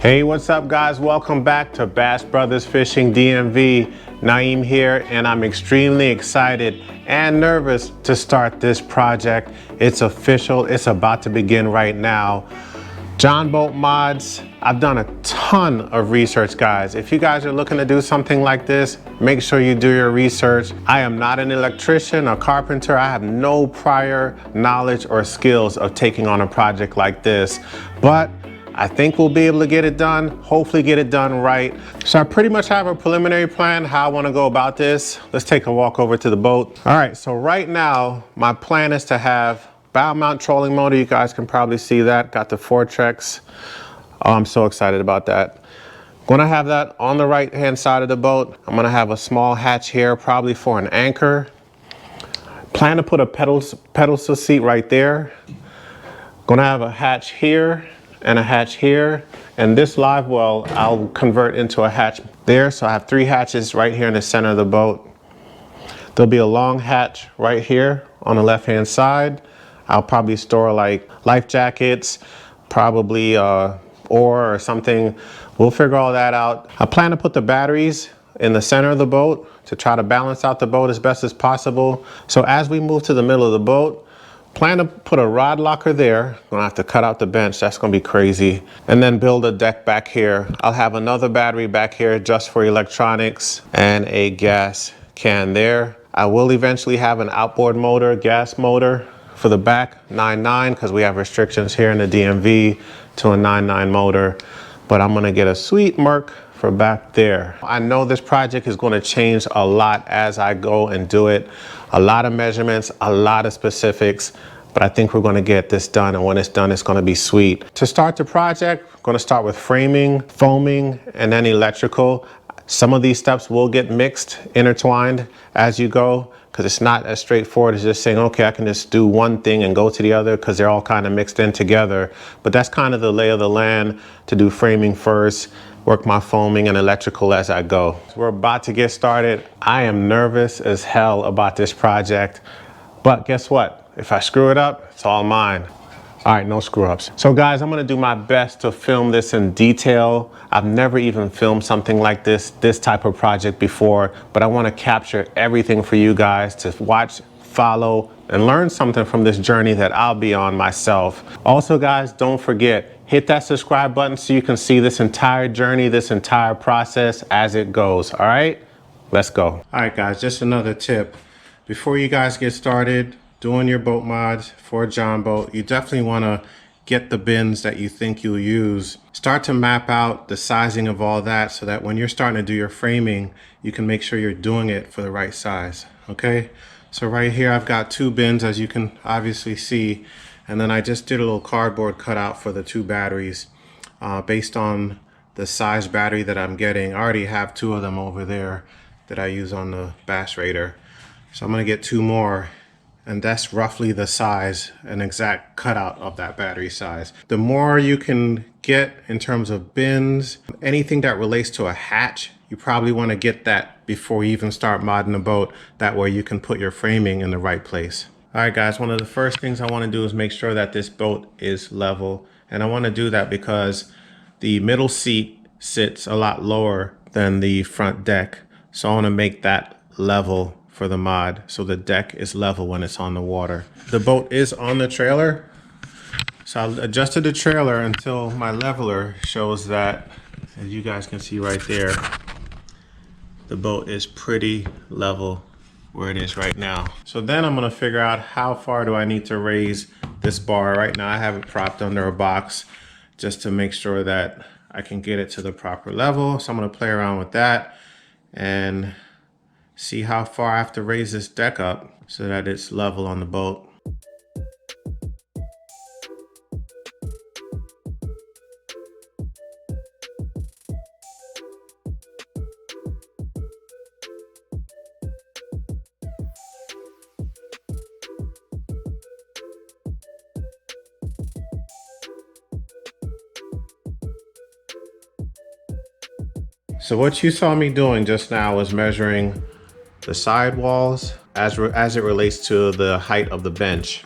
Hey, what's up guys? Welcome back to Bass Brothers Fishing DMV. Naeem here, and I'm extremely excited and nervous to start this project. It's official, it's about to begin right now. John Boat Mods, I've done a ton of research, guys. If you guys are looking to do something like this, make sure you do your research. I am not an electrician or carpenter. I have no prior knowledge or skills of taking on a project like this, but I think we'll be able to get it done, hopefully get it done right. So I pretty much have a preliminary plan how I want to go about this. Let's take a walk over to the boat. All right, so right now, my plan is to have bow mount trolling motor. You guys can probably see that. Got the Fortrex. Oh, I'm so excited about that. Gonna have that on the right-hand side of the boat. I'm gonna have a small hatch here, probably for an anchor. Plan to put a pedestal seat right there. Gonna have a hatch here and a hatch here, and this live well I'll convert into a hatch there, so I have 3 hatches right here in the center of the boat. There'll be a long hatch right here on the left hand side. I'll probably store like life jackets, probably oar or something. We'll figure all that out. I plan to put the batteries in the center of the boat to try to balance out the boat as best as possible. So as we move to the middle of the boat, plan to put a rod locker there. Gonna have to cut out the bench, that's gonna be crazy. And then build a deck back here. I'll have another battery back here just for electronics and a gas can there. I will eventually have an outboard motor, gas motor for the back, 9.9, because we have restrictions here in the DMV to a 9.9 motor. But I'm gonna get a sweet Merc for back there. I know this project is going to change a lot as I go and do it. A lot of measurements, a lot of specifics, but I think we're going to get this done, and when it's done, it's going to be sweet. To start the project, I'm going to start with framing, foaming, and then electrical. Some of these steps will get mixed, intertwined as you go, because it's not as straightforward as just saying, okay, I can just do one thing and go to the other, because they're all kind of mixed in together. But that's kind of the lay of the land, to do framing first, work my foaming and electrical as I go. We're about to get started. I am nervous as hell about this project, but guess what? If I screw it up, it's all mine. All right, no screw ups. So guys, I'm gonna do my best to film this in detail. I've never even filmed something like this type of project before, but I wanna capture everything for you guys to watch, follow, and learn something from this journey that I'll be on myself. Also guys, don't forget, hit that subscribe button so you can see this entire journey, this entire process as it goes, all right? Let's go. All right guys, just another tip. Before you guys get started doing your boat mods for a John boat, you definitely wanna get the bins that you think you'll use. Start to map out the sizing of all that so that when you're starting to do your framing, you can make sure you're doing it for the right size, okay? So right here, I've got 2 bins, as you can obviously see. And then I just did a little cardboard cutout for the 2 batteries based on the size battery that I'm getting. I already have 2 of them over there that I use on the Bass Raider. So I'm gonna get 2 more, and that's roughly the size, an exact cutout of that battery size. The more you can get in terms of bins, anything that relates to a hatch, you probably wanna get that before you even start modding the boat. That way you can put your framing in the right place. All right guys, one of the first things I want to do is make sure that this boat is level. And I want to do that because the middle seat sits a lot lower than the front deck. So I want to make that level for the mod, so the deck is level when it's on the water. The boat is on the trailer, so I adjusted the trailer until my leveler shows that, as you guys can see right there, the boat is pretty level where it is right now. So then I'm gonna figure out how far do I need to raise this bar. Right now I have it propped under a box just to make sure that I can get it to the proper level. So I'm gonna play around with that and see how far I have to raise this deck up so that it's level on the boat. So what you saw me doing just now was measuring the side walls as it relates to the height of the bench.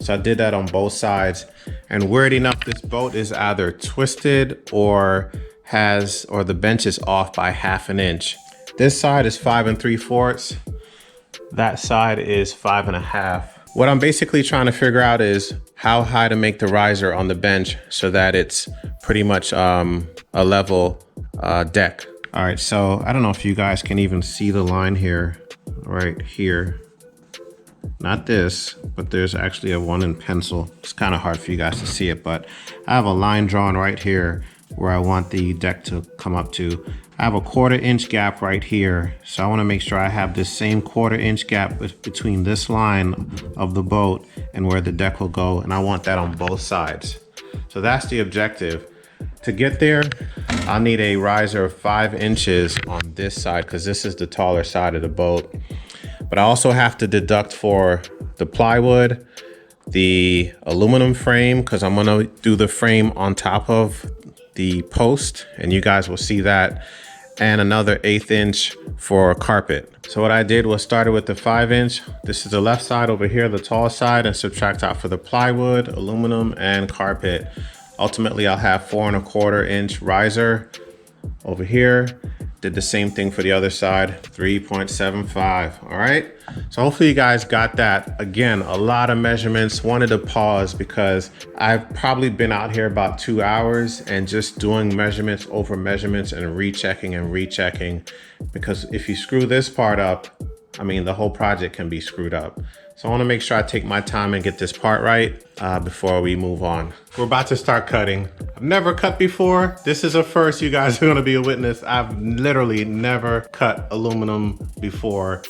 So I did that on both sides, And weird enough, this boat is either twisted or the bench is off by 1/2 inch. This side is 5 3/4. That side is 5 1/2. What I'm basically trying to figure out is how high to make the riser on the bench so that it's pretty much a level deck. All right, so I don't know if you guys can even see the line here, right here. Not this, but there's actually a one in pencil. It's kind of hard for you guys to see it, but I have a line drawn right here where I want the deck to come up to. I have a 1/4 inch gap right here. So I want to make sure I have this same 1/4 inch gap between this line of the boat and where the deck will go. And I want that on both sides. So that's the objective. To get there, I'll need a riser of 5 inches on this side because this is the taller side of the boat. But I also have to deduct for the plywood, the aluminum frame, because I'm gonna do the frame on top of the post, and you guys will see that, and another 1/8 inch for carpet. So what I did was started with the 5 inch. This is the left side over here, the tall side, and subtract out for the plywood, aluminum, and carpet. Ultimately, I'll have 4 1/4 inch riser over here. Did the same thing for the other side, 3.75, all right? So hopefully you guys got that. Again, a lot of measurements. Wanted to pause because I've probably been out here about 2 hours and just doing measurements over measurements and rechecking, because if you screw this part up, I mean, the whole project can be screwed up. So I wanna make sure I take my time and get this part right before we move on. We're about to start cutting. I've never cut before. This is a first, you guys are gonna be a witness. I've literally never cut aluminum before.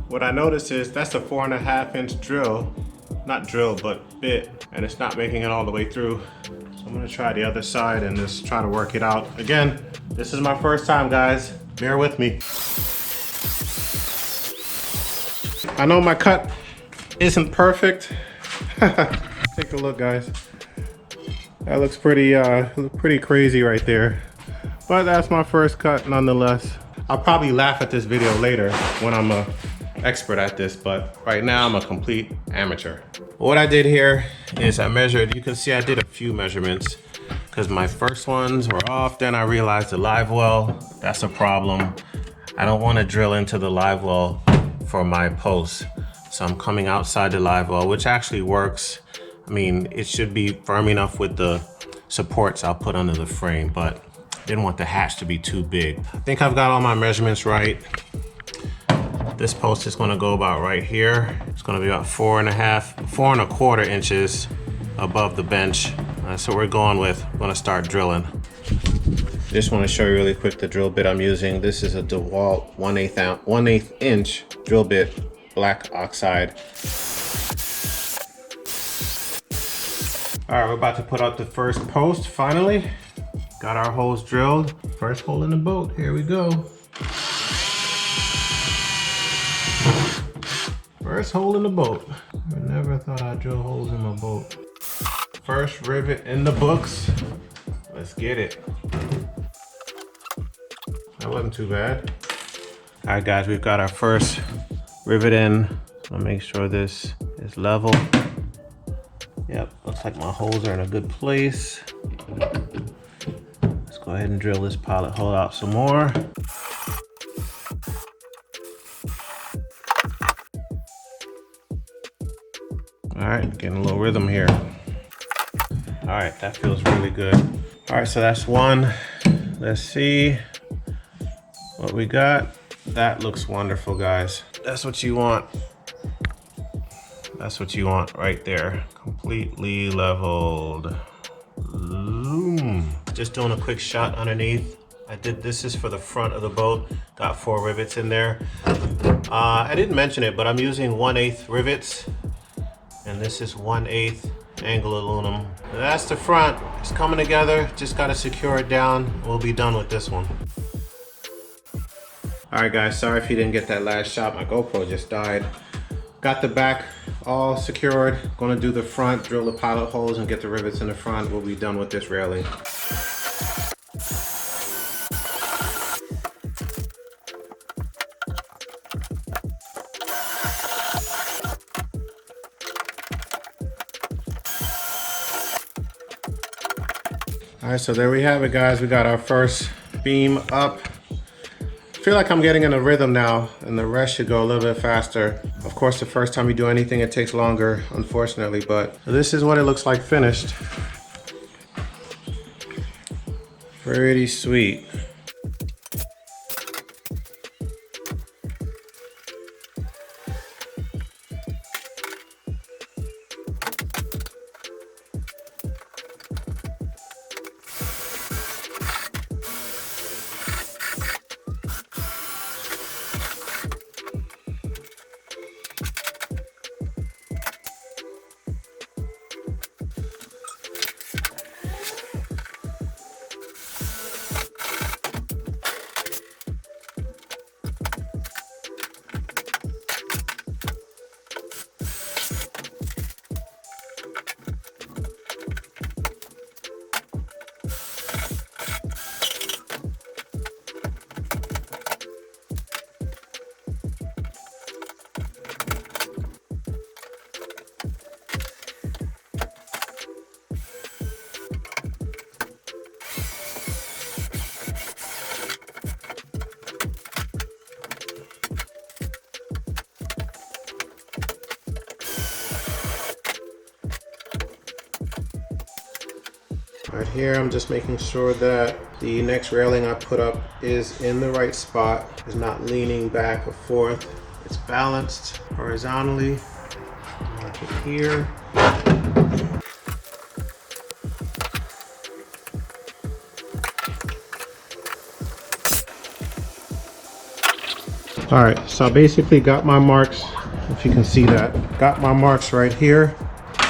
What I noticed is that's a 4 1/2 inch drill. Not drill, but bit, and it's not making it all the way through. So I'm gonna try the other side and just try to work it out. Again, this is my first time, guys. Bear with me. I know my cut isn't perfect. Take a look, guys. That looks pretty crazy right there. But that's my first cut nonetheless. I'll probably laugh at this video later when I'm a expert at this, but right now I'm a complete amateur. What I did here is I measured, you can see I did a few measurements because my first ones were off. Then I realized the live well, that's a problem. I don't want to drill into the live well for my post. So I'm coming outside the live well, which actually works. I mean, it should be firm enough with the supports I'll put under the frame, but didn't want the hatch to be too big. I think I've got all my measurements right. This post is gonna go about right here. It's gonna be about 4 1/4 inches above the bench. So we're going with, I'm gonna start drilling. Just wanna show you really quick the drill bit I'm using. This is a DeWalt 1/8 inch drill bit, black oxide. All right, we're about to put out the first post finally. Got our holes drilled. First hole in the boat, here we go. First hole in the boat. I never thought I'd drill holes in my boat. First rivet in the books. Let's get it. That wasn't too bad. All right, guys, we've got our first rivet in. I'll make sure this is level. Yep, looks like my holes are in a good place. Let's go ahead and drill this pilot hole out some more. All right, getting a little rhythm here. All right, that feels really good. All right, so that's one. Let's see what we got. That looks wonderful, guys. That's what you want. That's what you want right there. Completely leveled. Just doing a quick shot underneath. This is for the front of the boat. Got 4 rivets in there. I didn't mention it, but I'm using 1/8 rivets. And this is 1/8 angle aluminum. And that's the front. It's coming together. Just gotta secure it down. We'll be done with this one. All right, guys, sorry if you didn't get that last shot. My GoPro just died. Got the back all secured. Gonna do the front, drill the pilot holes and get the rivets in the front. We'll be done with this railing. All right, so there we have it, guys. We got our first beam up. I feel like I'm getting in a rhythm now, and the rest should go a little bit faster. Of course, the first time you do anything, it takes longer, unfortunately, but this is what it looks like finished. Pretty sweet. Right here, I'm just making sure that the next railing I put up is in the right spot, is not leaning back or forth. It's balanced horizontally. Mark it here. All right, so I basically got my marks, if you can see that. Got my marks right here.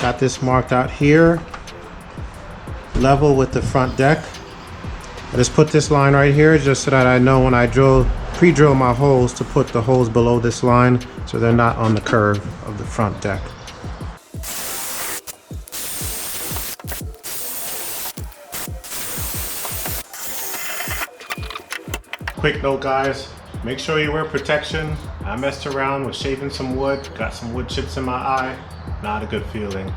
Got this marked out here, level with the front deck. I just put this line right here just so that I know when I pre-drill my holes to put the holes below this line so they're not on the curve of the front deck. Quick note, guys, make sure you wear protection. I messed around with shaving some wood, got some wood chips in my eye. Not a good feeling.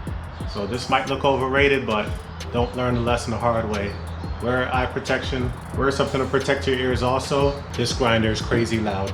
So this might look overrated, but don't learn the lesson the hard way. Wear eye protection, wear something to protect your ears also. This grinder is crazy loud.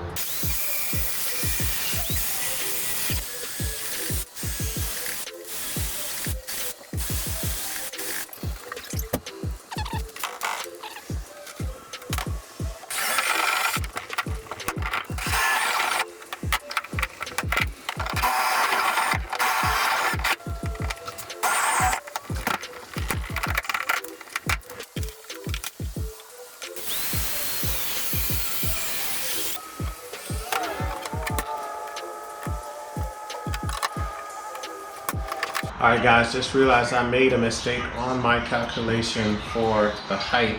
Alright guys, just realized I made a mistake on my calculation for the height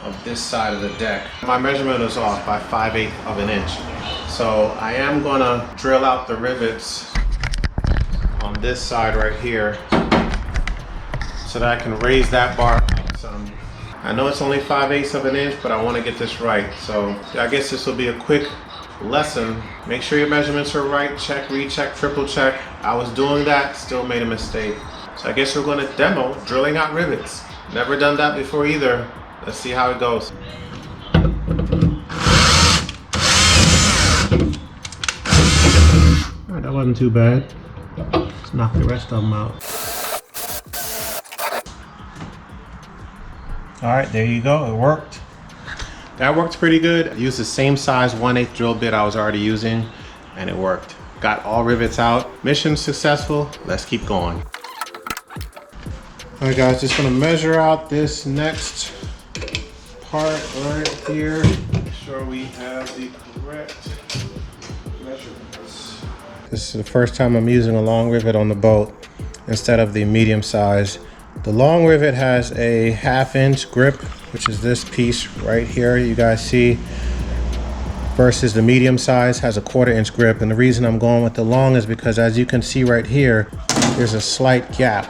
of this side of the deck. My measurement is off by 5/8 of an inch. So I am gonna drill out the rivets on this side right here so that I can raise that bar up some. I know it's only 5/8 of an inch, but I want to get this right. So I guess this will be a quick lesson. Make sure your measurements are right. Check, recheck, triple check. I was doing that, still made a mistake. So I guess we're going to demo drilling out rivets. Never done that before either. Let's see how it goes. All right, that wasn't too bad. Let's knock the rest of them out. All right, there you go. It worked. That worked pretty good. I used the same size 1/8 drill bit I was already using, and it worked. Got all rivets out. Mission successful. Let's keep going. All right, guys, just gonna measure out this next part right here. Make sure we have the correct measurements. This is the first time I'm using a long rivet on the boat instead of the medium size. The long rivet has a 1/2 inch grip, which is this piece right here you guys see, versus the medium size has a 1/4 inch grip. And the reason I'm going with the long is because, as you can see right here, there's a slight gap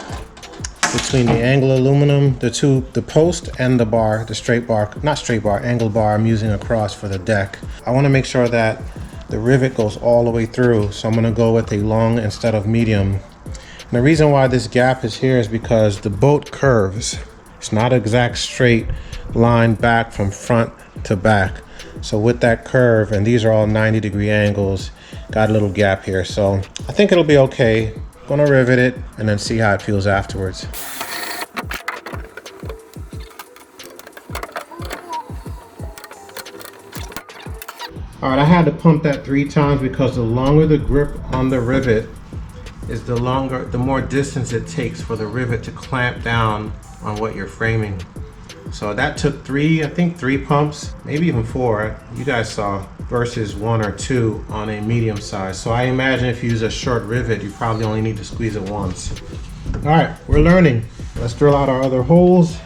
between the angle aluminum, the post and the bar, the straight bar, not straight bar, angle bar I'm using across for the deck. I want to make sure that the rivet goes all the way through, so I'm going to go with a long instead of medium. And the reason why this gap is here is because the boat curves. It's not an exact straight line back from front to back. So with that curve, and these are all 90-degree angles, got a little gap here. So I think it'll be okay. Gonna rivet it and then see how it feels afterwards. All right, I had to pump that 3 times because the longer the grip on the rivet is, the more distance it takes for the rivet to clamp down on what you're framing. So that took 3, I think 3 pumps, maybe even 4, you guys saw, versus 1 or 2 on a medium size. So I imagine if you use a short rivet, you probably only need to squeeze it once. All right, we're learning. Let's drill out our other holes.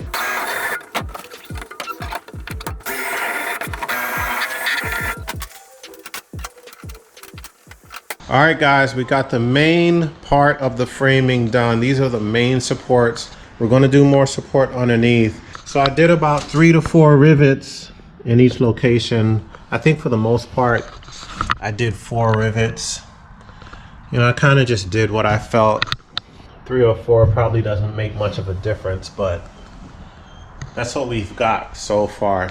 All right, guys, we got the main part of the framing done. These are the main supports. We're gonna do more support underneath. So I did about 3 to 4 rivets in each location. I think for the most part, I did 4 rivets. You know, I kind of just did what I felt. 3 or 4 probably doesn't make much of a difference, but that's what we've got so far.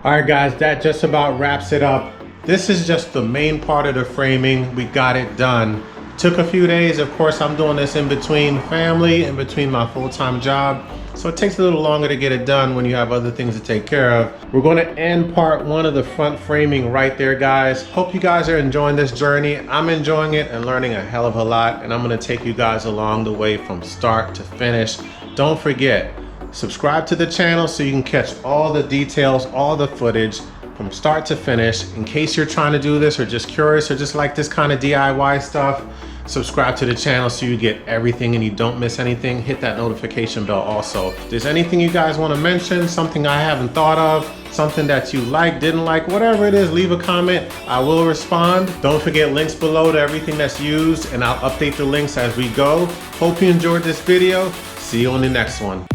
All right, guys, that just about wraps it up. This is just the main part of the framing. We got it done. Took a few days. Of course, I'm doing this in between family, in between my full-time job. So it takes a little longer to get it done when you have other things to take care of. We're going to end part 1 of the front framing right there, guys. Hope you guys are enjoying this journey. I'm enjoying it and learning a hell of a lot. And I'm going to take you guys along the way from start to finish. Don't forget, subscribe to the channel so you can catch all the details, all the footage from start to finish. In case you're trying to do this or just curious or just like this kind of DIY stuff, subscribe to the channel so you get everything and you don't miss anything. Hit that notification bell also. If there's anything you guys want to mention, something I haven't thought of, something that you like, didn't like, whatever it is, leave a comment. I will respond. Don't forget links below to everything that's used, and I'll update the links as we go. Hope you enjoyed this video. See you on the next one.